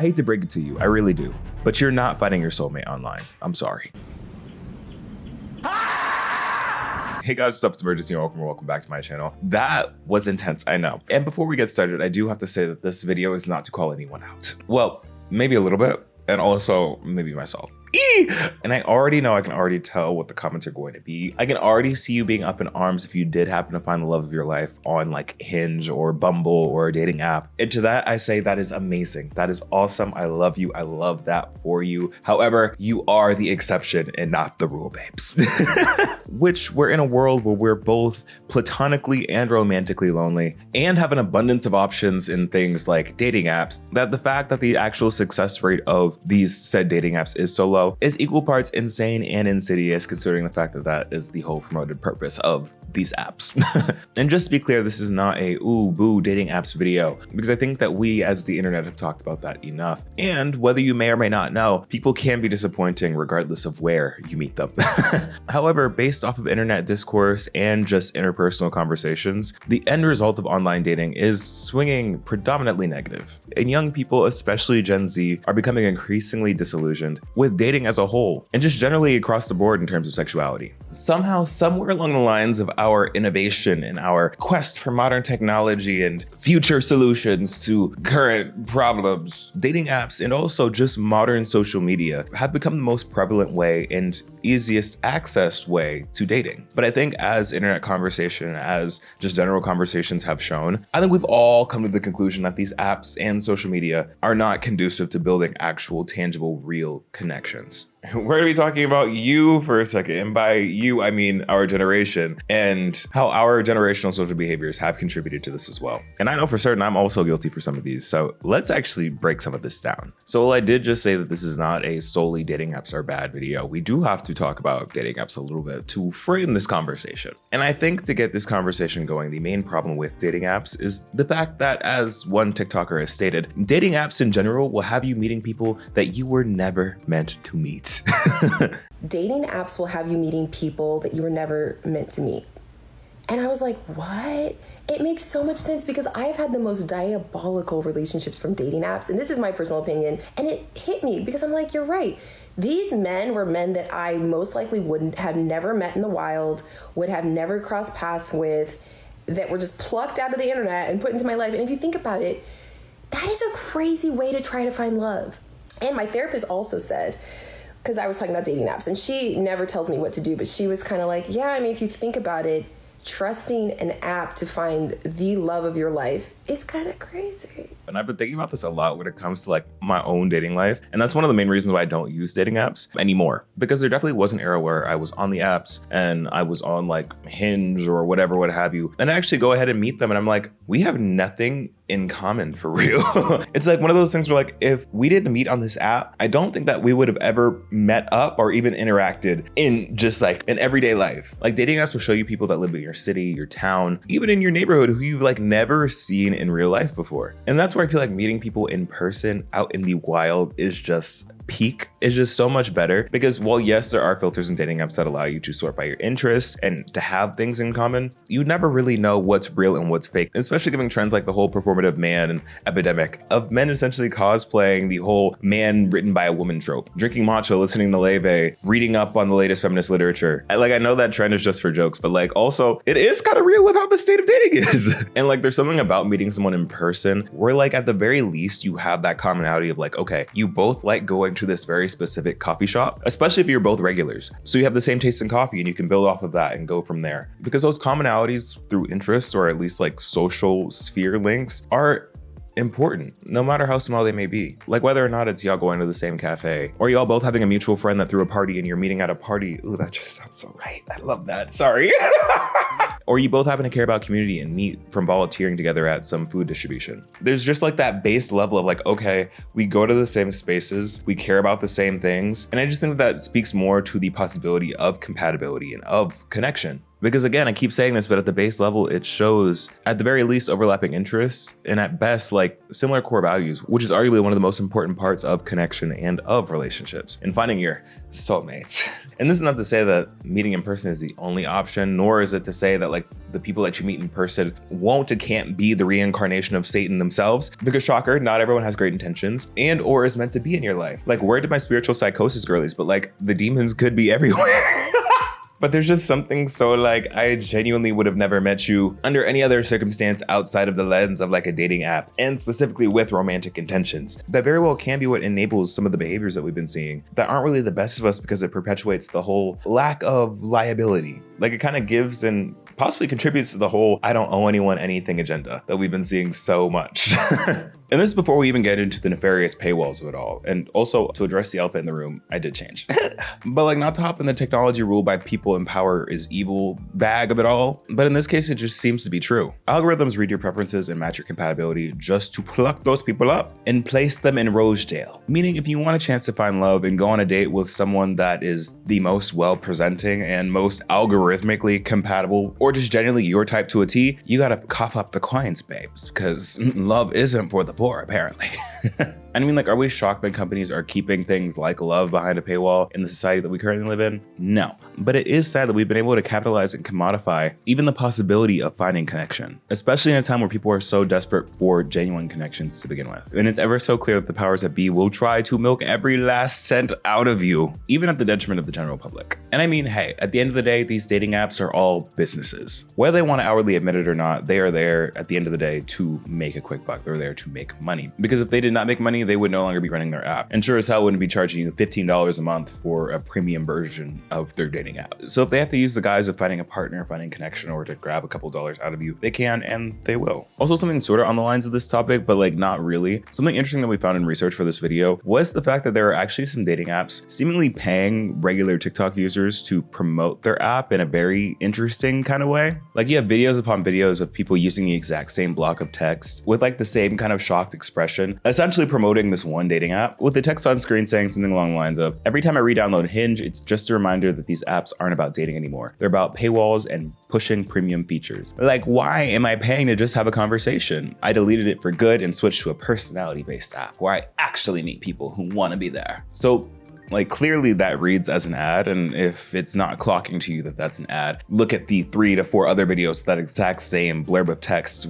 I hate to break it to you, I really do, but you're not finding your soulmate online. I'm sorry. Hey guys, what's up? It's Imurgency and welcome back to my channel. That was intense, I know. And before we get started, I do have to say that this video is not to call anyone out. Well, maybe a little bit, and also maybe myself. And I already know, I can already tell what the comments are going to be. I can already see you being up in arms if you did happen to find the love of your life on like Hinge or Bumble or a dating app. And to that, I say that is amazing. That is awesome. I love you. I love that for you. However, you are the exception and not the rule, babes. Which we're in a world where we're both platonically and romantically lonely and have an abundance of options in things like dating apps, that the fact that the actual success rate of these said dating apps is so low is equal parts insane and insidious, considering the fact that that is the whole promoted purpose of these apps. And just to be clear, this is not a ooh boo dating apps video, because I think that we as the internet have talked about that enough. And whether you may or may not know, people can be disappointing regardless of where you meet them. However, based off of internet discourse and just interpersonal conversations, the end result of online dating is swinging predominantly negative. And young people, especially Gen Z, are becoming increasingly disillusioned with dating as a whole, and just generally across the board in terms of sexuality. Somehow, somewhere along the lines of our innovation and our quest for modern technology and future solutions to current problems, dating apps and also just modern social media have become the most prevalent way and easiest accessed way to dating. But I think as internet conversation, as just general conversations have shown, I think we've all come to the conclusion that these apps and social media are not conducive to building actual, tangible, real connections. We're going to be talking about you for a second, and by you, I mean our generation, and how our generational social behaviors have contributed to this as well. And I know for certain I'm also guilty for some of these, so let's actually break some of this down. So while I did just say that this is not a solely dating apps are bad video, we do have to talk about dating apps a little bit to frame this conversation. And I think to get this conversation going, the main problem with dating apps is the fact that, as one TikToker has stated, dating apps in general will have you meeting people that you were never meant to meet. Dating apps will have you meeting people that you were never meant to meet. And I was like, what? It makes so much sense, because I've had the most diabolical relationships from dating apps. And this is my personal opinion. And it hit me because I'm like, you're right. These men were men that I most likely wouldn't have never met in the wild, would have never crossed paths with, that were just plucked out of the internet and put into my life. And if you think about it, that is a crazy way to try to find love. And my therapist also said, because I was talking about dating apps, and she never tells me what to do, but she was kind of like, yeah, I mean, if you think about it, trusting an app to find the love of your life is kind of crazy. And I've been thinking about this a lot when it comes to like my own dating life. And that's one of the main reasons why I don't use dating apps anymore, because there definitely was an era where I was on the apps and I was on like Hinge or whatever, what have you. And I actually go ahead and meet them and I'm like, we have nothing in common for real. It's like one of those things where like, if we didn't meet on this app, I don't think that we would have ever met up or even interacted in just like an everyday life. Like dating apps will show you people that live in your city, your town, even in your neighborhood who you've like never seen in real life before. And that's where I feel like meeting people in person out in the wild is just peak. Is just so much better, because while yes, there are filters in dating apps that allow you to sort by your interests and to have things in common, you never really know what's real and what's fake, especially given trends like the whole performative man epidemic of men essentially cosplaying the whole man written by a woman trope, drinking matcha, listening to Leve, reading up on the latest feminist literature. I know that trend is just for jokes, but like also it is kind of real with how the state of dating is. And like there's something about meeting someone in person where like at the very least you have that commonality of like, okay, you both like going to this very specific coffee shop, especially if you're both regulars. So you have the same taste in coffee and you can build off of that and go from there. Because those commonalities through interests, or at least like social sphere links, are important, no matter how small they may be. Like whether or not it's y'all going to the same cafe, or y'all both having a mutual friend that threw a party and you're meeting at a party. Ooh, that just sounds so right. I love that. Sorry. Or you both happen to care about community and meet from volunteering together at some food distribution. There's just like that base level of like, okay, we go to the same spaces, we care about the same things. And I just think that speaks more to the possibility of compatibility and of connection. Because again, I keep saying this, but at the base level, it shows at the very least overlapping interests and at best like similar core values, which is arguably one of the most important parts of connection and of relationships and finding your soulmates. And this is not to say that meeting in person is the only option, nor is it to say that like the people that you meet in person won't and can't be the reincarnation of Satan themselves, because shocker, not everyone has great intentions and or is meant to be in your life. Like, where did my spiritual psychosis girlies? But like the demons could be everywhere. But there's just something so like, I genuinely would have never met you under any other circumstance outside of the lens of like a dating app, and specifically with romantic intentions. That very well can be what enables some of the behaviors that we've been seeing that aren't really the best of us, because it perpetuates the whole lack of liability. Like, it kind of gives and possibly contributes to the whole I don't owe anyone anything agenda that we've been seeing so much. And this is before we even get into the nefarious paywalls of it all. And also, to address the elephant in the room, I did change. But like, not to hop in the technology rule by people in power is evil bag of it all. But in this case, it just seems to be true. Algorithms read your preferences and match your compatibility just to pluck those people up and place them in Rosedale. Meaning, if you want a chance to find love and go on a date with someone that is the most well-presenting and most algorithmically compatible, or just generally your type to a T, you gotta cough up the coins, babes, because love isn't for the poor, apparently. I mean, like, are we shocked that companies are keeping things like love behind a paywall in the society that we currently live in? No. But it is sad that we've been able to capitalize and commodify even the possibility of finding connection, especially in a time where people are so desperate for genuine connections to begin with. And it's ever so clear that the powers that be will try to milk every last cent out of you, even at the detriment of the general public. And I mean, hey, at the end of the day, these dating apps are all businesses. Whether they want to outwardly admit it or not, they are there at the end of the day to make a quick buck. They're there to make money. Because if they did not make money, they would no longer be running their app. And sure as hell wouldn't be charging you $15 a month for a premium version of their dating app. So if they have to use the guise of finding a partner, finding connection, or to grab a couple dollars out of you, they can and they will. Also, something sort of on the lines of this topic, but like not really. Something interesting that we found in research for this video was the fact that there are actually some dating apps seemingly paying regular TikTok users to promote their app in a very interesting kind of way. Like, you have videos upon videos of people using the exact same block of text with like the same kind of shocked expression, essentially promoting this one dating app, with the text on screen saying something along the lines of, every time I re-download Hinge, it's just a reminder that these apps aren't about dating anymore. They're about paywalls and pushing premium features. Like, why am I paying to just have a conversation? I deleted it for good and switched to a personality-based app where I actually meet people who want to be there. So like, clearly that reads as an ad, and if it's not clocking to you that that's an ad, look at the 3 to 4 other videos with that exact same blurb of text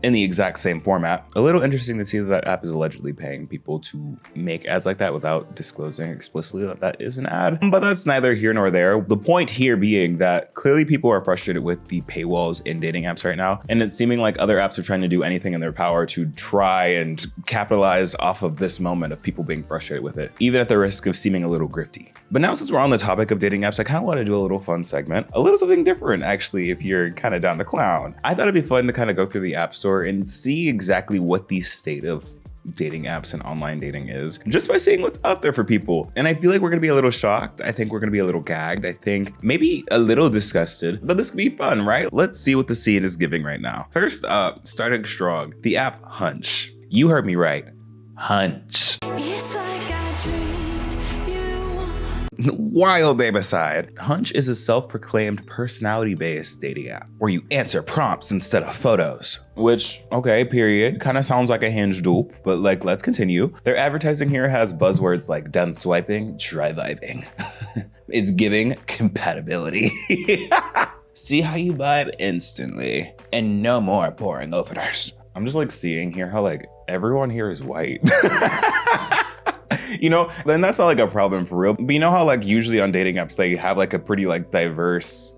in the exact same format. A little interesting to see that that app is allegedly paying people to make ads like that without disclosing explicitly that that is an ad. But that's neither here nor there. The point here being that clearly people are frustrated with the paywalls in dating apps right now, and it's seeming like other apps are trying to do anything in their power to try and capitalize off of this moment of people being frustrated with it, even at the risk of seeming a little grifty. But now, since we're on the topic of dating apps, I kind of want to do a little fun segment, a little something different actually, if you're kind of down to clown. I thought it'd be fun to kind of go through the app store and see exactly what the state of dating apps and online dating is, just by seeing what's out there for people. And I feel like we're gonna be a little shocked. I think we're gonna be a little gagged. I think maybe a little disgusted, but this could be fun, right? Let's see what the scene is giving right now. First up, starting strong, the app Hunch. You heard me right, Hunch. Wild babe aside, Hunch is a self-proclaimed personality-based dating app where you answer prompts instead of photos. Which, okay, period, kind of sounds like a Hinge dupe, but like, let's continue. Their advertising here has buzzwords like done swiping, try vibing. It's giving compatibility. See how you vibe instantly, and no more boring openers. I'm just like seeing here how like everyone here is white. You know, then that's not like a problem for real. But you know how like usually on dating apps, they have like a pretty like diverse,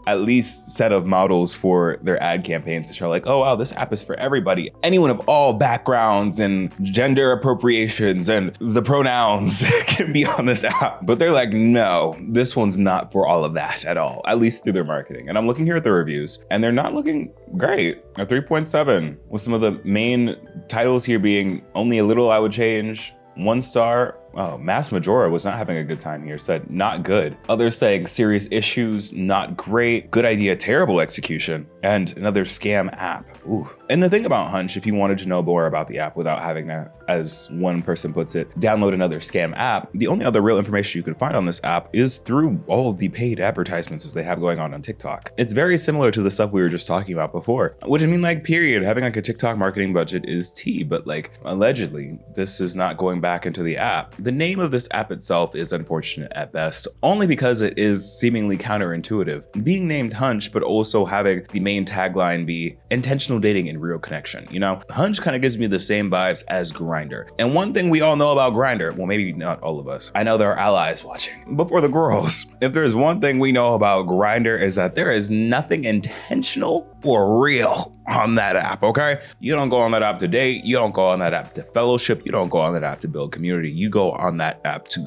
at least set of models for their ad campaigns to show like, oh wow, this app is for everybody. Anyone of all backgrounds and gender appropriations and the pronouns can be on this app. But they're like, no, this one's not for all of that at all, at least through their marketing. And I'm looking here at the reviews and they're not looking great. A 3.7 with some of the main titles here being only a little I would change, 1 star, Mass Majora was not having a good time here, said not good. Others saying serious issues, not great, good idea, terrible execution, and another scam app. Ooh. And the thing about Hunch, if you wanted to know more about the app without having to, as one person puts it, download another scam app, the only other real information you can find on this app is through all of the paid advertisements as they have going on TikTok. It's very similar to the stuff we were just talking about before, which I mean, like, period, having like a TikTok marketing budget is tea, but like, allegedly, this is not going back into the app. The name of this app itself is unfortunate at best, only because it is seemingly counterintuitive. Being named Hunch, but also having the main tagline be intentional dating and real connection. You know, Hunch kind of gives me the same vibes as Grindr. And one thing we all know about Grindr, well, maybe not all of us, I know there are allies watching, but for the girls, if there's one thing we know about Grindr is that there is nothing intentional or real on that app, okay? You don't go on that app to date, you don't go on that app to fellowship, you don't go on that app to build community, you go on that app to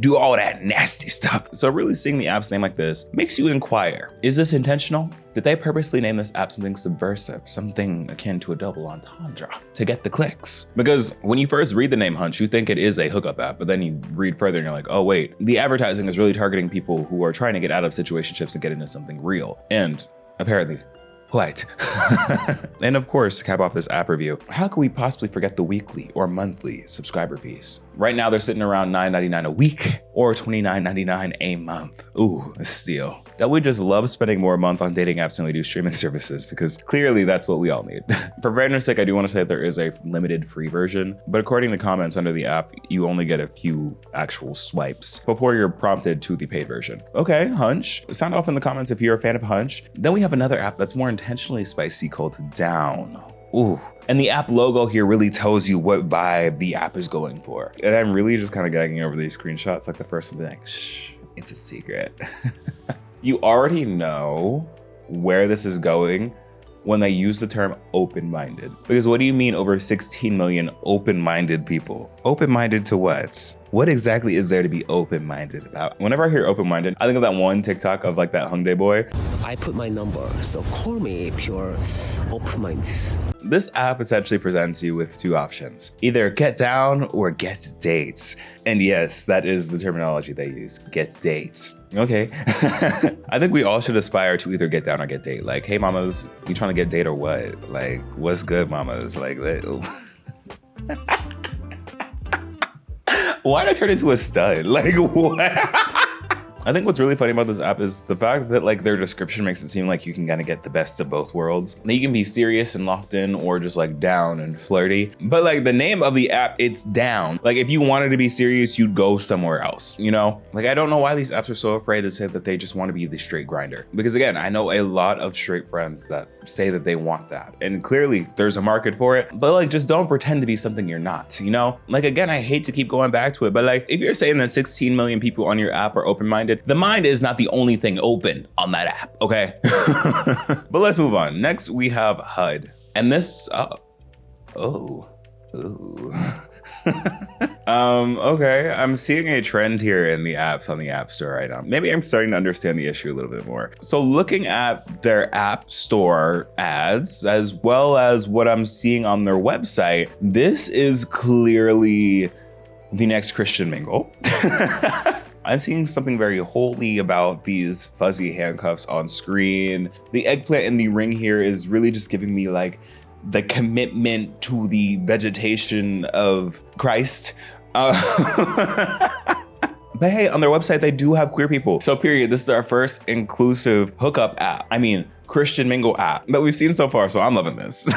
do all that nasty stuff. So really seeing the app's name like this makes you inquire, is this intentional? Did they purposely name this app something subversive, something akin to a double entendre to get the clicks? Because when you first read the name Hunch, you think it is a hookup app, but then you read further and you're like, oh wait, the advertising is really targeting people who are trying to get out of situationships and get into something real. And apparently, polite. And of course, to cap off this app review, how could we possibly forget the weekly or monthly subscriber fees? Right now, they're sitting around $9.99 a week or $29.99 a month. Ooh, a steal. That we just love spending more a month on dating apps than we do streaming services, because clearly that's what we all need. For fairness sake, I do want to say that there is a limited free version, but according to comments under the app, you only get a few actual swipes before you're prompted to the paid version. Okay, Hunch. Sound off in the comments if you're a fan of Hunch. Then we have another app that's more intentionally spicy called Down. Ooh. And the app logo here really tells you what vibe the app is going for. And I'm really just kind of gagging over these screenshots. Like the first one being like, shh, it's a secret. You already know where this is going when they use the term open-minded. Because what do you mean over 16 million open-minded people? Open-minded to what? What exactly is there to be open-minded about? Whenever I hear open-minded, I think of that one TikTok of like that Hyundai boy. I put my number, so call me if you're open-minded. This app essentially presents you with two options. Either get down or get dates. And yes, that is the terminology they use, get dates. Okay. I think we all should aspire to either get down or get date. Like, hey mamas, you trying to get date or what? Like, what's good mamas? Like, why did I turn into a stud? Like, what? I think what's really funny about this app is the fact that like their description makes it seem like you can kind of get the best of both worlds. You can be serious and locked in or just like down and flirty. But like the name of the app, it's Down. Like if you wanted to be serious, you'd go somewhere else, you know? Like I don't know why these apps are so afraid to say that they just want to be the straight grinder. Because again, I know a lot of straight friends that say that they want that. And clearly there's a market for it, but like just don't pretend to be something you're not, you know? Like again, I hate to keep going back to it, but like if you're saying that 16 million people on your app are open-minded, the mind is not the only thing open on that app, okay? But let's move on. Next, we have HUD. And this, okay, I'm seeing a trend here in the apps on the App Store right now. Maybe I'm starting to understand the issue a little bit more. So looking at their App Store ads, as well as what I'm seeing on their website, this is clearly the next Christian mingle. I'm seeing something very holy about these fuzzy handcuffs on screen. The eggplant in the ring here is really just giving me like the commitment to the vegetation of Christ. But hey, on their website, they do have queer people. So period, this is our first inclusive hookup app. I mean, Christian mingle app that we've seen so far, so I'm loving this.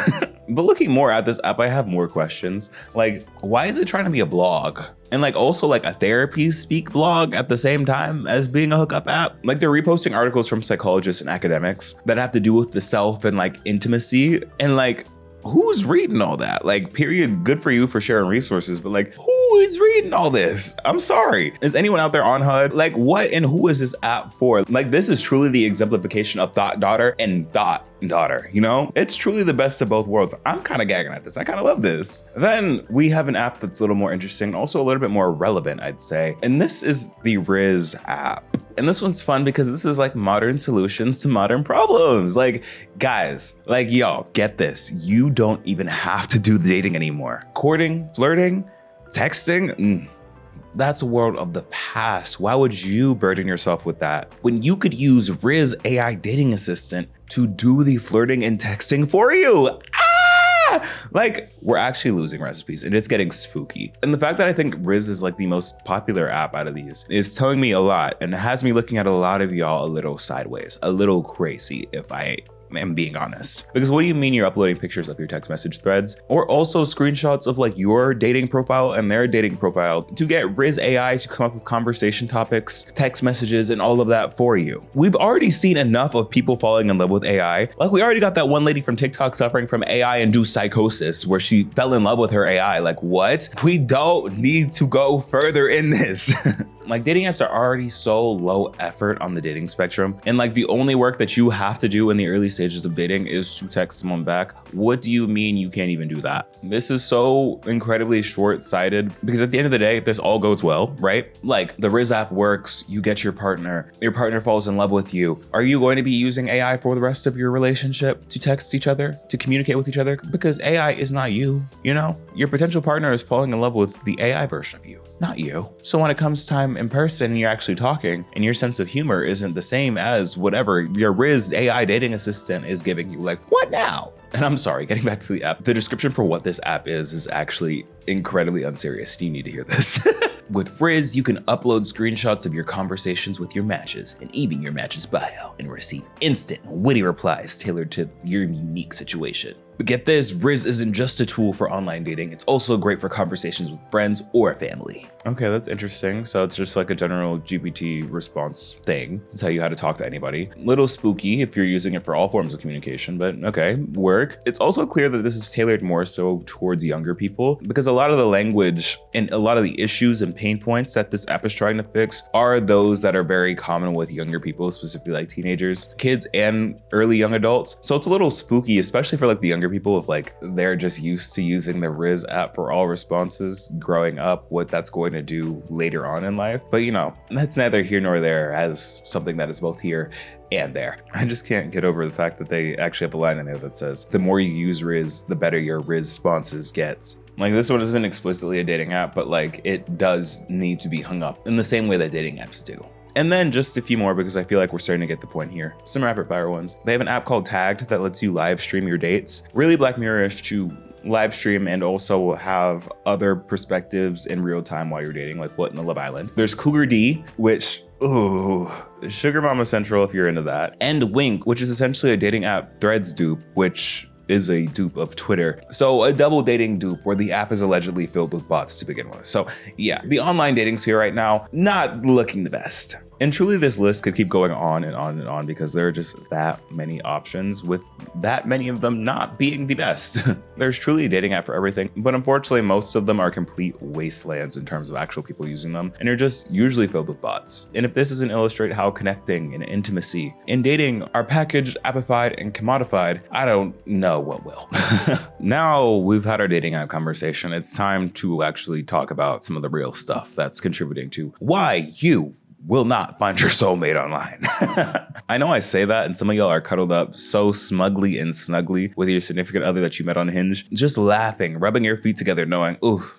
But looking more at this app, I have more questions. Like, why is it trying to be a blog? And like also like a therapy speak blog at the same time as being a hookup app? Like they're reposting articles from psychologists and academics that have to do with the self and like intimacy. And like, who's reading all that? Like, period, good for you for sharing resources, but like, who is reading all this? I'm sorry. Is anyone out there on HUD? Like, what and who is this app for? Like, this is truly the exemplification of thought daughter and thought daughter, you know? It's truly the best of both worlds. I'm kind of gagging at this. I kind of love this. Then we have an app that's a little more interesting, also a little bit more relevant, I'd say. And this is the Riz app. And this one's fun because this is like modern solutions to modern problems. Like, guys, like, y'all, get this. You don't even have to do the dating anymore. Courting, flirting, Texting? That's a world of the past. Why would you burden yourself with that when you could use Riz AI dating assistant to do the flirting and texting for you? Like, we're actually losing recipes and it's getting spooky. And the fact that I think Riz is like the most popular app out of these is telling me a lot and has me looking at a lot of y'all a little sideways, a little crazy, if I am being honest. Because what do you mean you're uploading pictures of your text message threads or also screenshots of like your dating profile and their dating profile to get Riz AI to come up with conversation topics, text messages, and all of that for you? We've already seen enough of people falling in love with AI. Like, we already got that one lady from TikTok suffering from AI-induced psychosis where she fell in love with her AI. Like, what? We don't need to go further in this. Like, dating apps are already so low effort on the dating spectrum. And like, the only work that you have to do in the early stages of dating is to text someone back. What do you mean you can't even do that? This is so incredibly short-sighted because at the end of the day, if this all goes well, right? Like, the Riz app works, you get your partner falls in love with you. Are you going to be using AI for the rest of your relationship to text each other, to communicate with each other? Because AI is not you, you know? Your potential partner is falling in love with the AI version of you, not you. So when it comes time in person and you're actually talking and your sense of humor isn't the same as whatever your Riz AI dating assistant is giving you, like, what now? And I'm sorry, getting back to the app, the description for what this app is actually incredibly unserious. You need to hear this. With Riz, you can upload screenshots of your conversations with your matches and even your match's bio and receive instant, witty replies tailored to your unique situation. But get this, Riz isn't just a tool for online dating, it's also great for conversations with friends or family. Okay, that's interesting. So it's just like a general GPT response thing to tell you how to talk to anybody. Little spooky if you're using it for all forms of communication, but okay, work. It's also clear that this is tailored more so towards younger people because a lot of the language and a lot of the issues and pain points that this app is trying to fix are those that are very common with younger people, specifically like teenagers, kids, and early young adults. So it's a little spooky, especially for like the younger people, if like they're just used to using the Riz app for all responses growing up, what that's going to do later on in life. But you know, that's neither here nor there as something that is both here and there. I just can't get over the fact that they actually have a line in there that says, the more you use Riz, the better your Riz responses gets. Like, this one isn't explicitly a dating app, but like, it does need to be hung up in the same way that dating apps do. And then just a few more because I feel like we're starting to get the point here. Some rapid fire ones. They have an app called Tagged that lets you live stream your dates. Really Black Mirror-ish to live stream and also have other perspectives in real time while you're dating, like what in the Love Island. There's Cougar D, which, ooh, Sugar Mama Central if you're into that. And Wink, which is essentially a dating app Threads dupe, which is a dupe of Twitter. So a double dating dupe where the app is allegedly filled with bots to begin with. So yeah, the online dating sphere right now, not looking the best. And truly this list could keep going on and on and on because there are just that many options with that many of them not being the best. There's truly a dating app for everything, but unfortunately most of them are complete wastelands in terms of actual people using them and are just usually filled with bots. And if this doesn't illustrate how connecting and intimacy in dating are packaged, appified, and commodified, I don't know what will. Now we've had our dating app conversation, it's time to actually talk about some of the real stuff that's contributing to why you will not find your soulmate online. I know I say that and some of y'all are cuddled up so smugly and snugly with your significant other that you met on Hinge, just laughing, rubbing your feet together knowing, ooh,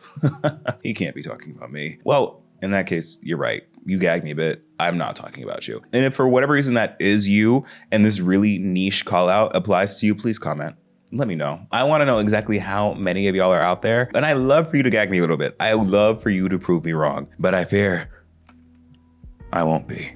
he can't be talking about me. Well, in that case, you're right. You gagged me a bit. I'm not talking about you. And if for whatever reason that is you and this really niche call out applies to you, please comment. Let me know. I want to know exactly how many of y'all are out there. And I love for you to gag me a little bit. I would love for you to prove me wrong, but I fear I won't be.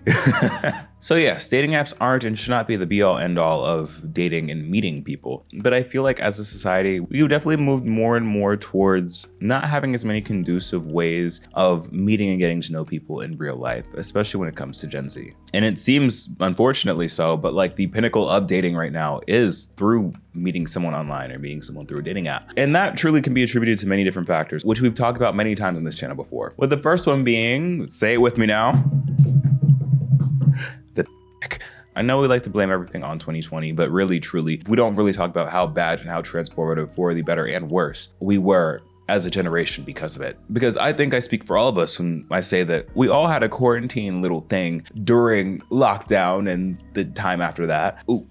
So yes, dating apps aren't and should not be the be-all end-all of dating and meeting people. But I feel like as a society, we've definitely moved more and more towards not having as many conducive ways of meeting and getting to know people in real life, especially when it comes to Gen Z. And it seems, unfortunately so, but like the pinnacle of dating right now is through meeting someone online or meeting someone through a dating app. And that truly can be attributed to many different factors, which we've talked about many times on this channel before. With the first one being, say it with me now, I know we like to blame everything on 2020, but really, truly, we don't really talk about how bad and how transformative for the better and worse we were as a generation because of it. Because I think I speak for all of us when I say that we all had a quarantine little thing during lockdown and the time after that. Ooh,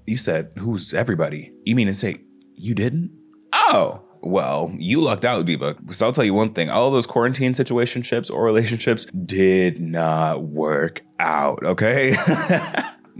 you said, who's everybody? You mean to say you didn't? Oh, Well, you lucked out, Biba. So I'll tell you one thing. All those quarantine situationships or relationships did not work out, okay?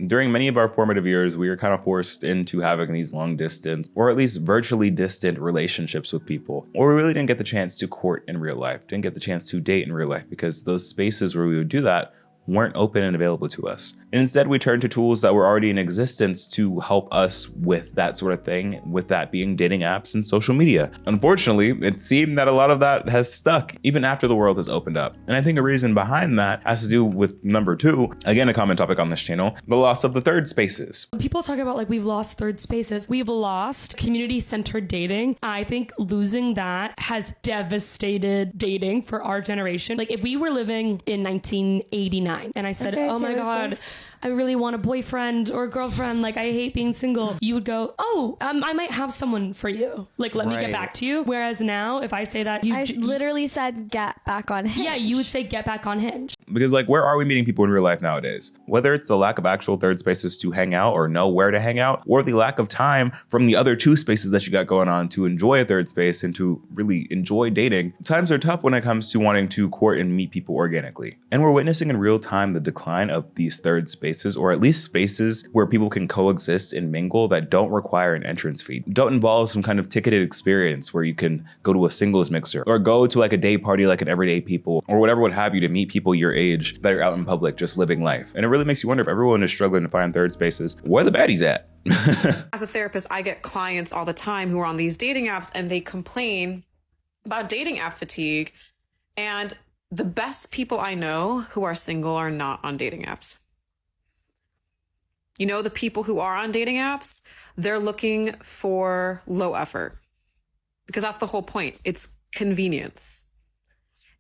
During many of our formative years, we were kind of forced into having these long distance, or at least virtually distant relationships with people. Or we really didn't get the chance to court in real life, didn't get the chance to date in real life, because those spaces where we would do that weren't open and available to us. And instead, we turned to tools that were already in existence to help us with that sort of thing, with that being dating apps and social media. Unfortunately, it seemed that a lot of that has stuck even after the world has opened up. And I think a reason behind that has to do with number 2, again, a common topic on this channel, the loss of the third spaces. People talk about like we've lost third spaces. We've lost community-centered dating. I think losing that has devastated dating for our generation. Like if we were living in 1989, and I said, oh my God, I really want a boyfriend or a girlfriend. Like, I hate being single. You would go, oh, I might have someone for you. Like, let me get back to you. Whereas now, if I say that, I literally said, get back on Hinge. Yeah, you would say, get back on Hinge. Because like, where are we meeting people in real life nowadays? Whether it's the lack of actual third spaces to hang out or know where to hang out, or the lack of time from the other 2 spaces that you got going on to enjoy a third space and to really enjoy dating, times are tough when it comes to wanting to court and meet people organically. And we're witnessing in real time the decline of these third spaces, or at least spaces where people can coexist and mingle that don't require an entrance fee, don't involve some kind of ticketed experience where you can go to a singles mixer or go to like a day party like an Everyday People or whatever would have you to meet people your age that are out in public just living life. And it really makes you wonder, if everyone is struggling to find third spaces, where the baddies at? As a therapist, I get clients all the time who are on these dating apps and they complain about dating app fatigue. And the best people I know who are single are not on dating apps. You know, the people who are on dating apps, they're looking for low effort because that's the whole point. It's convenience.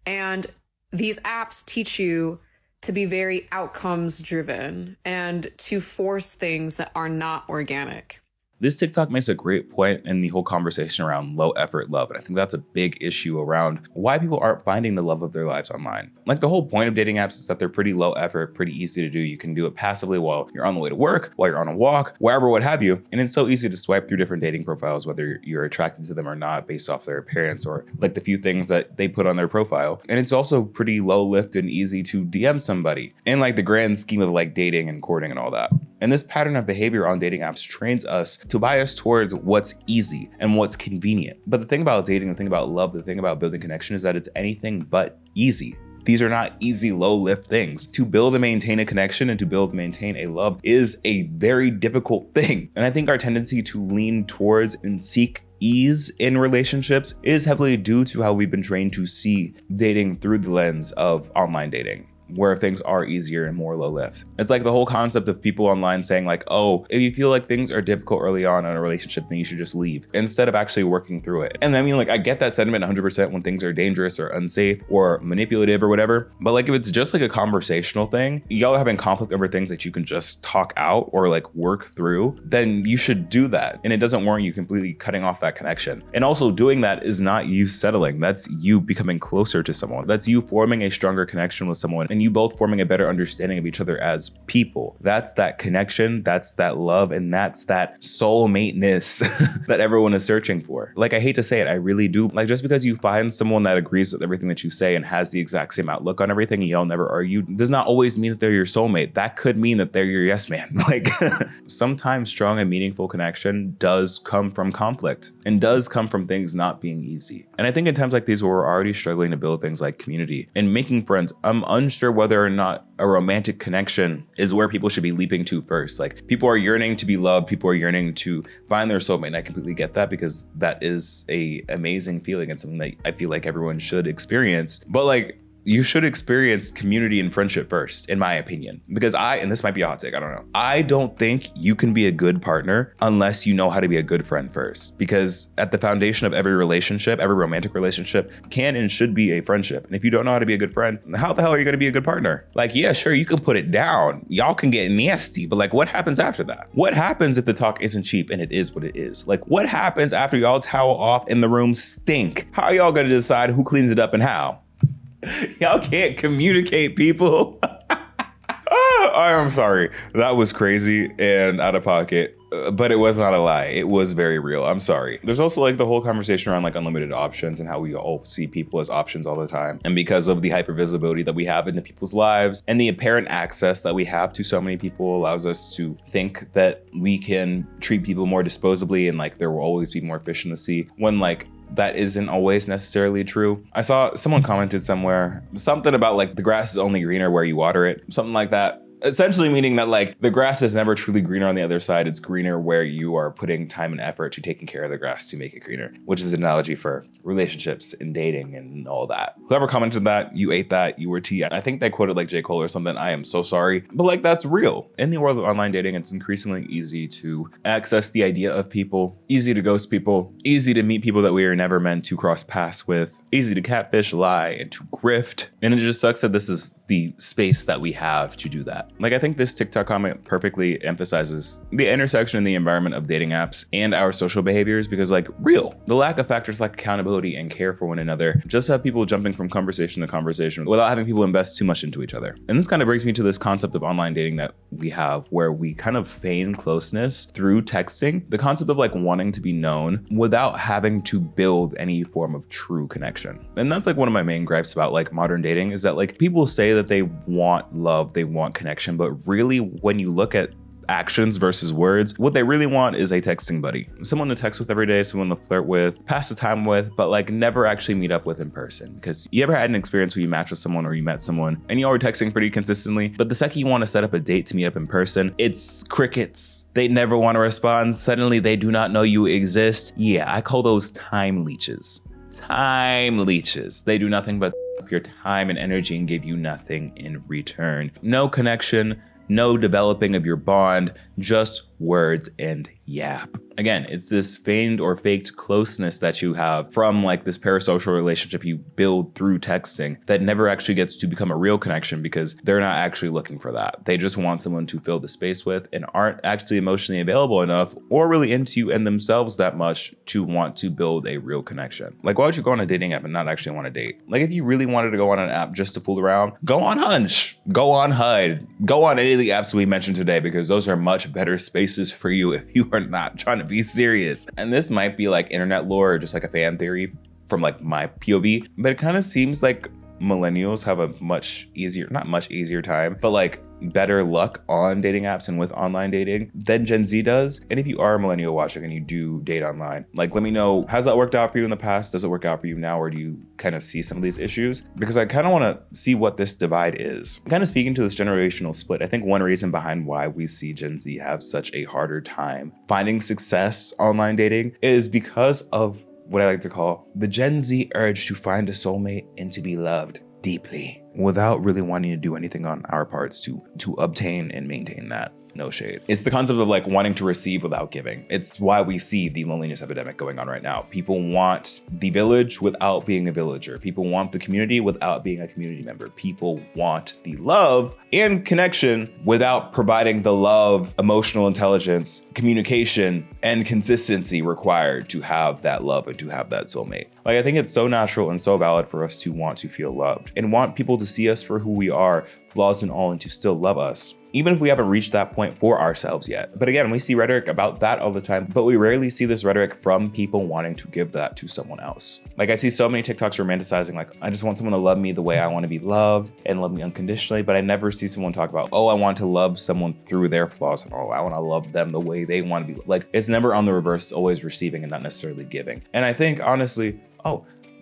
And these apps teach you to be very outcomes driven and to force things that are not organic. This TikTok makes a great point in the whole conversation around low effort love. And I think that's a big issue around why people aren't finding the love of their lives online. Like the whole point of dating apps is that they're pretty low effort, pretty easy to do. You can do it passively while you're on the way to work, while you're on a walk, wherever, what have you. And it's so easy to swipe through different dating profiles, whether you're attracted to them or not, based off their appearance or like the few things that they put on their profile. And it's also pretty low lift and easy to DM somebody in like the grand scheme of like dating and courting and all that. And this pattern of behavior on dating apps trains us to bias towards what's easy and what's convenient. But the thing about dating, the thing about love, the thing about building connection is that it's anything but easy. These are not easy, low lift things. To build and maintain a connection and to build and maintain a love is a very difficult thing. And I think our tendency to lean towards and seek ease in relationships is heavily due to how we've been trained to see dating through the lens of online dating, where things are easier and more low lift. It's like the whole concept of people online saying like, oh, if you feel like things are difficult early on in a relationship, then you should just leave, instead of actually working through it. And I mean, like, I get that sentiment 100% when things are dangerous or unsafe or manipulative or whatever. But like, if it's just like a conversational thing, y'all are having conflict over things that you can just talk out or like work through, then you should do that. And it doesn't warrant you completely cutting off that connection. And also doing that is not you settling. That's you becoming closer to someone. That's you forming a stronger connection with someone and you both forming a better understanding of each other as people. That's that connection, that's that love, and that's that soulmate-ness that everyone is searching for. Like, I hate to say it, I really do. Like, just because you find someone that agrees with everything that you say and has the exact same outlook on everything and y'all never argue, does not always mean that they're your soulmate. That could mean that they're your yes man. Like, sometimes strong and meaningful connection does come from conflict and does come from things not being easy. And I think in times like these where we're already struggling to build things like community and making friends, I'm unsure whether or not a romantic connection is where people should be leaping to first. Like, people are yearning to be loved, people are yearning to find their soulmate, and I completely get that because that is a amazing feeling and something that I feel like everyone should experience. But like, you should experience community and friendship first, in my opinion. Because and this might be a hot take, I don't know. I don't think you can be a good partner unless you know how to be a good friend first. Because at the foundation of every relationship, every romantic relationship can and should be a friendship. And if you don't know how to be a good friend, how the hell are you gonna be a good partner? Like, yeah, sure, you can put it down. Y'all can get nasty, but like, what happens after that? What happens if the talk isn't cheap and it is what it is? Like, what happens after y'all towel off and the room stink? How are y'all gonna decide who cleans it up and how? Y'all can't communicate, people. I'm sorry. That was crazy and out of pocket. But it was not a lie. It was very real. I'm sorry. There's also like the whole conversation around like unlimited options and how we all see people as options all the time. And because of the hypervisibility that we have into people's lives and the apparent access that we have to so many people allows us to think that we can treat people more disposably and like there will always be more efficiency when like that isn't always necessarily true. I saw someone commented somewhere something about like the grass is only greener where you water it, something like that. Essentially meaning that like the grass is never truly greener on the other side. It's greener where you are putting time and effort to taking care of the grass to make it greener, which is an analogy for relationships and dating and all that. Whoever commented that, you ate that, you were tea. I think they quoted like J. Cole or something. I am so sorry. But like that's real. In the world of online dating, it's increasingly easy to access the idea of people, easy to ghost people, easy to meet people that we are never meant to cross paths with, easy to catfish, lie, and to grift. And it just sucks that this is the space that we have to do that. Like I think this TikTok comment perfectly emphasizes the intersection in the environment of dating apps and our social behaviors because like the lack of factors like accountability and care for one another just have people jumping from conversation to conversation without having people invest too much into each other. And this kind of brings me to this concept of online dating that we have where we kind of feign closeness through texting, the concept of like wanting to be known without having to build any form of true connection. And that's like one of my main gripes about like modern dating is that like people say that they want love, they want connection, but really when you look at actions versus words, what they really want is a texting buddy, someone to text with every day, someone to flirt with, pass the time with, but like never actually meet up with in person. Because you ever had an experience where you matched with someone or you met someone and you all were texting pretty consistently, but the second you want to set up a date to meet up in person, it's crickets. They never want to respond. Suddenly they do not know you exist. Yeah, I call those time leeches. Time leeches. They do nothing but your time and energy and give you nothing in return. No connection, no developing of your bond, just words and yap. Again, it's this feigned or faked closeness that you have from like this parasocial relationship you build through texting that never actually gets to become a real connection because they're not actually looking for that. They just want someone to fill the space with and aren't actually emotionally available enough or really into you and themselves that much to want to build a real connection. Like, why would you go on a dating app and not actually want to date? Like, if you really wanted to go on an app just to fool around, go on Hunch, go on HUD, go on any of the apps we mentioned today because those are much better spaces for you if you are not trying to be serious. And this might be like internet lore or just like a fan theory from like my POV, but it kind of seems like millennials have a not much easier time, but like better luck on dating apps and with online dating than Gen Z does. And if you are a millennial watching and you do date online, like let me know, has that worked out for you in the past? Does it work out for you now? Or do you kind of see some of these issues? Because I kind of want to see what this divide is. Kind of speaking to this generational split, I think one reason behind why we see Gen Z have such a harder time finding success online dating is because of what I like to call the Gen Z urge to find a soulmate and to be loved deeply without really wanting to do anything on our parts to obtain and maintain that. No shade. It's the concept of like wanting to receive without giving. It's why we see the loneliness epidemic going on right now. People want the village without being a villager. People want the community without being a community member. People want the love and connection without providing the love, emotional intelligence, communication, and consistency required to have that love and to have that soulmate. Like, I think it's so natural and so valid for us to want to feel loved and want people to see us for who we are, flaws and all, and to still love us, even if we haven't reached that point for ourselves yet. But again, we see rhetoric about that all the time, but we rarely see this rhetoric from people wanting to give that to someone else. Like, I see so many TikToks romanticizing, like, I just want someone to love me the way I want to be loved and love me unconditionally, but I never see someone talk about, oh, I want to love someone through their flaws and all. I want to love them the way they want to be. Like, it's never on the reverse, it's always receiving and not necessarily giving. And I think, honestly,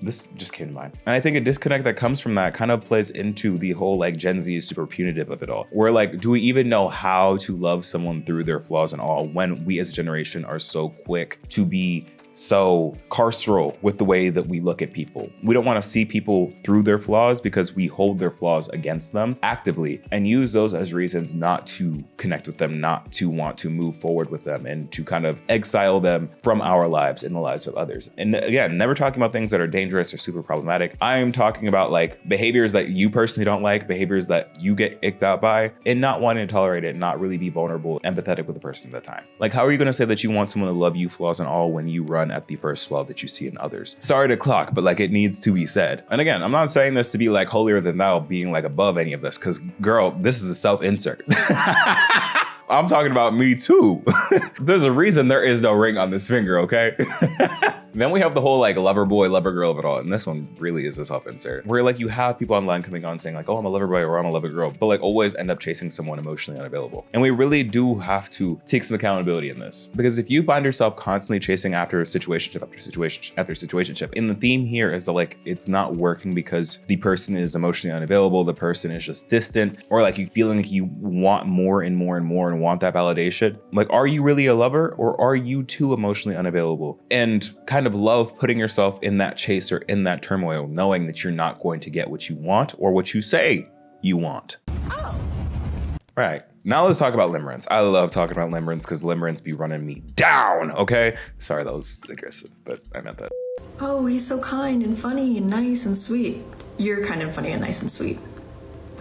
this just came to mind. And I think a disconnect that comes from that kind of plays into the whole like Gen Z is super punitive of it all. Where like, do we even know how to love someone through their flaws and all when we as a generation are so quick to be so carceral with the way that we look at people? We don't want to see people through their flaws because we hold their flaws against them actively and use those as reasons not to connect with them, not to want to move forward with them, and to kind of exile them from our lives and the lives of others. And again, never talking about things that are dangerous or super problematic. I am talking about like behaviors that you personally don't like, behaviors that you get icked out by, and not wanting to tolerate it, not really be vulnerable, empathetic with the person at the time. Like, how are you going to say that you want someone to love you flaws and all when you run at the first flaw that you see in others? Sorry to clock, but like, it needs to be said. And again, I'm not saying this to be like holier than thou, being like above any of this, because girl, this is a self-insert. I'm talking about me too. There's a reason there is no ring on this finger, okay? Then we have the whole like lover boy, lover girl of it all. And this one really is a self-insert where like you have people online coming on saying like, oh, I'm a lover boy or I'm a lover girl, but like always end up chasing someone emotionally unavailable. And we really do have to take some accountability in this, because if you find yourself constantly chasing after situationship after situationship after situationship, and the theme here is that like it's not working because the person is emotionally unavailable, the person is just distant, or like you feeling like you want more and more and more and want that validation. Like, are you really a lover or are you too emotionally unavailable? And kind of love putting yourself in that chase or in that turmoil, knowing that you're not going to get what you want or what you say you want. Oh. Right. Now let's talk about limerence. I love talking about limerence because limerence be running me down, okay? Sorry, that was aggressive, but I meant that. Oh, he's so kind and funny and nice and sweet. You're kind and funny and nice and sweet.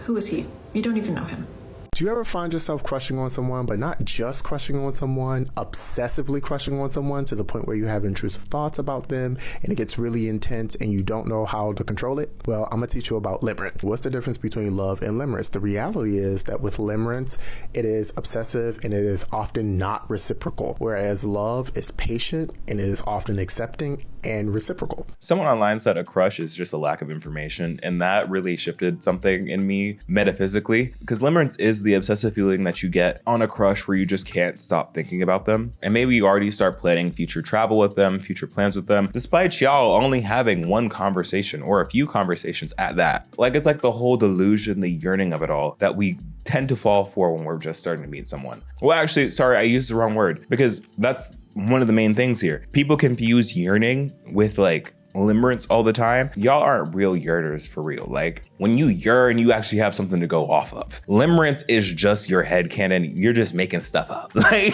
Who is he? You don't even know him. Do you ever find yourself crushing on someone, but not just crushing on someone, obsessively crushing on someone to the point where you have intrusive thoughts about them and it gets really intense and you don't know how to control it? Well, I'm gonna teach you about limerence. What's the difference between love and limerence? The reality is that with limerence, it is obsessive and it is often not reciprocal, whereas love is patient and it is often accepting and reciprocal. Someone online said a crush is just a lack of information, and that really shifted something in me metaphysically, because limerence is the obsessive feeling that you get on a crush where you just can't stop thinking about them. And maybe you already start planning future travel with them, future plans with them, despite y'all only having one conversation or a few conversations at that. Like, it's like the whole delusion, the yearning of it all that we tend to fall for when we're just starting to meet someone. Well, actually, sorry, I used the wrong word, because that's one of the main things here. People confuse yearning with like limerence all the time. Y'all aren't real yearners for real. Like, when you yearn, you actually have something to go off of. Limerence is just your headcanon. You're just making stuff up. Like,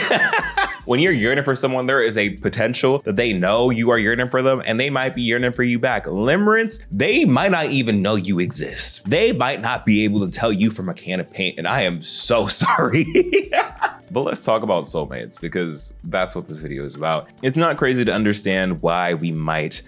when you're yearning for someone, there is a potential that they know you are yearning for them and they might be yearning for you back. Limerence, they might not even know you exist. They might not be able to tell you from a can of paint, and I am so sorry. But let's talk about soulmates, because that's what this video is about. It's not crazy to understand why we might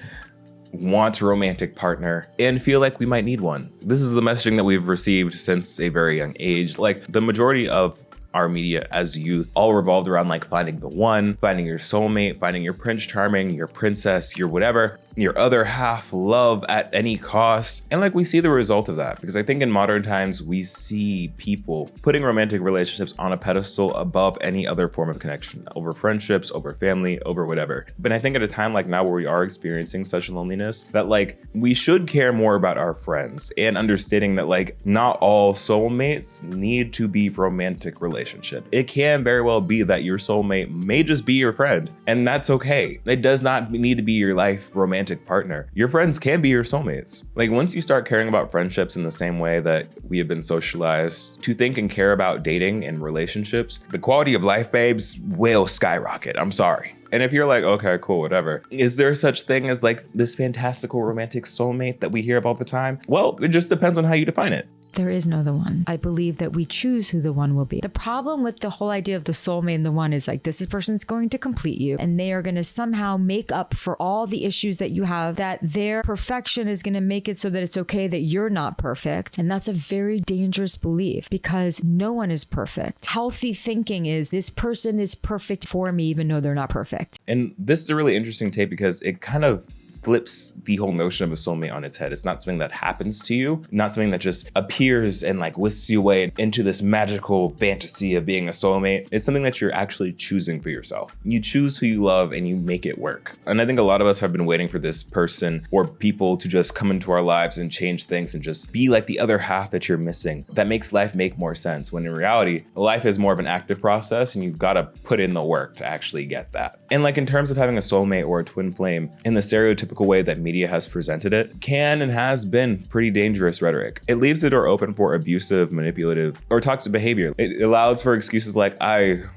want a romantic partner and feel like we might need one. This is the messaging that we've received since a very young age. Like, the majority of our media as youth all revolved around like finding the one, finding your soulmate, finding your prince charming, your princess, your whatever, your other half, love at any cost. And like, we see the result of that, because I think in modern times we see people putting romantic relationships on a pedestal above any other form of connection, over friendships, over family, over whatever. But I think at a time like now where we are experiencing such loneliness, that like we should care more about our friends, and understanding that like not all soulmates need to be romantic relationship. It can very well be that your soulmate may just be your friend, and that's okay. It does not need to be your life romantic partner. Your friends can be your soulmates. Like, once you start caring about friendships in the same way that we have been socialized to think and care about dating and relationships, the quality of life, babes, will skyrocket. I'm sorry. And if you're like, okay, cool, whatever, is there such thing as like this fantastical romantic soulmate that we hear about all the time? Well, it just depends on how you define it. There is no the one. I believe that we choose who the one will be. The problem with the whole idea of the soulmate and the one is like, this person's going to complete you, and they are going to somehow make up for all the issues that you have, that their perfection is going to make it so that it's okay that you're not perfect. And that's a very dangerous belief, because no one is perfect. Healthy thinking is, this person is perfect for me, even though they're not perfect. And this is a really interesting tape because it kind of flips the whole notion of a soulmate on its head. It's not something that happens to you, not something that just appears and like whisks you away into this magical fantasy of being a soulmate. It's something that you're actually choosing for yourself. You choose who you love and you make it work. And I think a lot of us have been waiting for this person or people to just come into our lives and change things and just be like the other half that you're missing. That makes life make more sense, when in reality, life is more of an active process and you've got to put in the work to actually get that. And like, in terms of having a soulmate or a twin flame, in the stereotypical way that media has presented it, can and has been pretty dangerous rhetoric. It leaves the door open for abusive, manipulative, or toxic behavior. It allows for excuses like,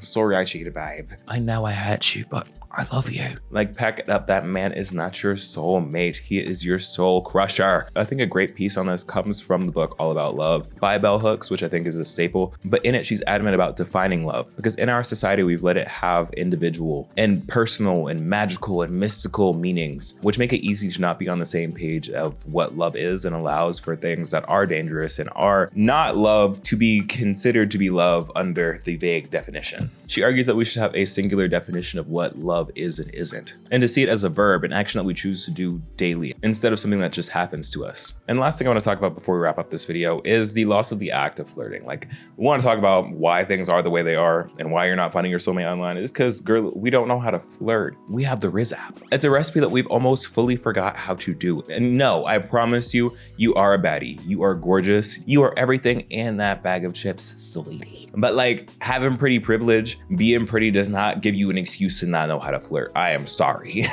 sorry I cheated, babe. I know I hurt you, but I love you. Like, pack it up. That man is not your soulmate. He is your soul crusher. I think a great piece on this comes from the book All About Love by Bell Hooks, which I think is a staple. But in it, she's adamant about defining love, because in our society, we've let it have individual and personal and magical and mystical meanings, which make it easy to not be on the same page of what love is, and allows for things that are dangerous and are not love to be considered to be love under the vague definition. She argues that we should have a singular definition of what love is and isn't, and to see it as a verb, an action that we choose to do daily, instead of something that just happens to us. And last thing I want to talk about before we wrap up this video is the loss of the act of flirting. Like, we want to talk about why things are the way they are and why you're not finding your soulmate online is because, girl, we don't know how to flirt. We have the Riz app. It's a recipe that we've almost fully forgot how to do. And no, I promise you, you are a baddie. You are gorgeous. You are everything in that bag of chips, sweetie. But like, having pretty privilege, being pretty does not give you an excuse to not know how to flirt. I am sorry.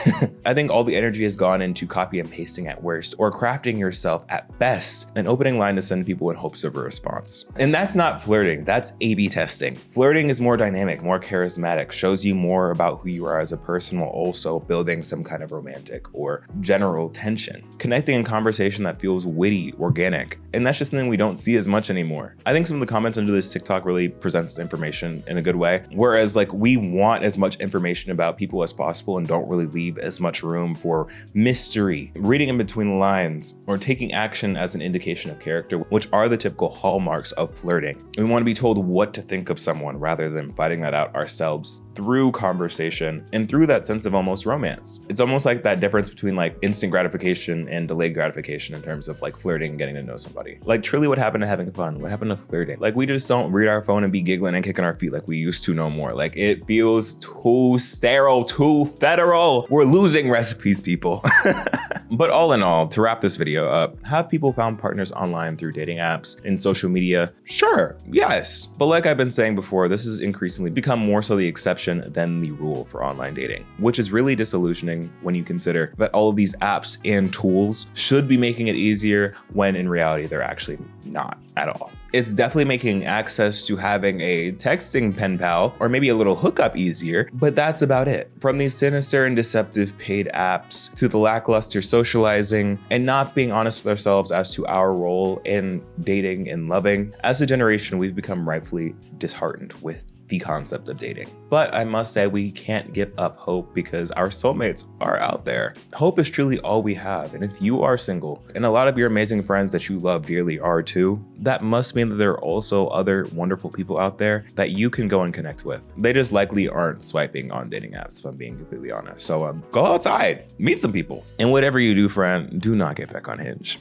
I think all the energy has gone into copy and pasting at worst, or crafting yourself at best, an opening line to send people in hopes of a response. And that's not flirting, that's A/B testing. Flirting is more dynamic, more charismatic, shows you more about who you are as a person while also building some kind of romantic or general tension. Connecting in conversation that feels witty, organic. And that's just something we don't see as much anymore. I think some of the comments under this TikTok really presents information in a good way. Whereas like, we want as much information about people as possible and don't really leave as much room for mystery, reading in between the lines, or taking action as an indication of character, which are the typical hallmarks of flirting. We want to be told what to think of someone rather than finding that out ourselves through conversation and through that sense of almost romance. It's almost like that difference between like instant gratification and delayed gratification in terms of like flirting and getting to know somebody. Like, truly, what happened to having fun? What happened to flirting? Like, we just don't read our phone and be giggling and kicking our feet like we used to no more. Like, it feels too sterile, too federal. We're losing recipes, people. But all in all, to wrap this video up, have people found partners online through dating apps and social media? Sure, yes. But like I've been saying before, this has increasingly become more so the exception than the rule for online dating, which is really disillusioning when you consider that all of these apps and tools should be making it easier, when in reality, they're actually not at all. It's definitely making access to having a texting pen pal or maybe a little hookup easier, but that's about it. From these sinister and deceptive paid apps to the lackluster socializing and not being honest with ourselves as to our role in dating and loving, as a generation, we've become rightfully disheartened with the concept of dating. But I must say, we can't give up hope, because our soulmates are out there. Hope is truly all we have. And if you are single, and a lot of your amazing friends that you love dearly are too, that must mean that there are also other wonderful people out there that you can go and connect with. They just likely aren't swiping on dating apps, if I'm being completely honest. So go outside, meet some people. And whatever you do, friend, do not get back on Hinge.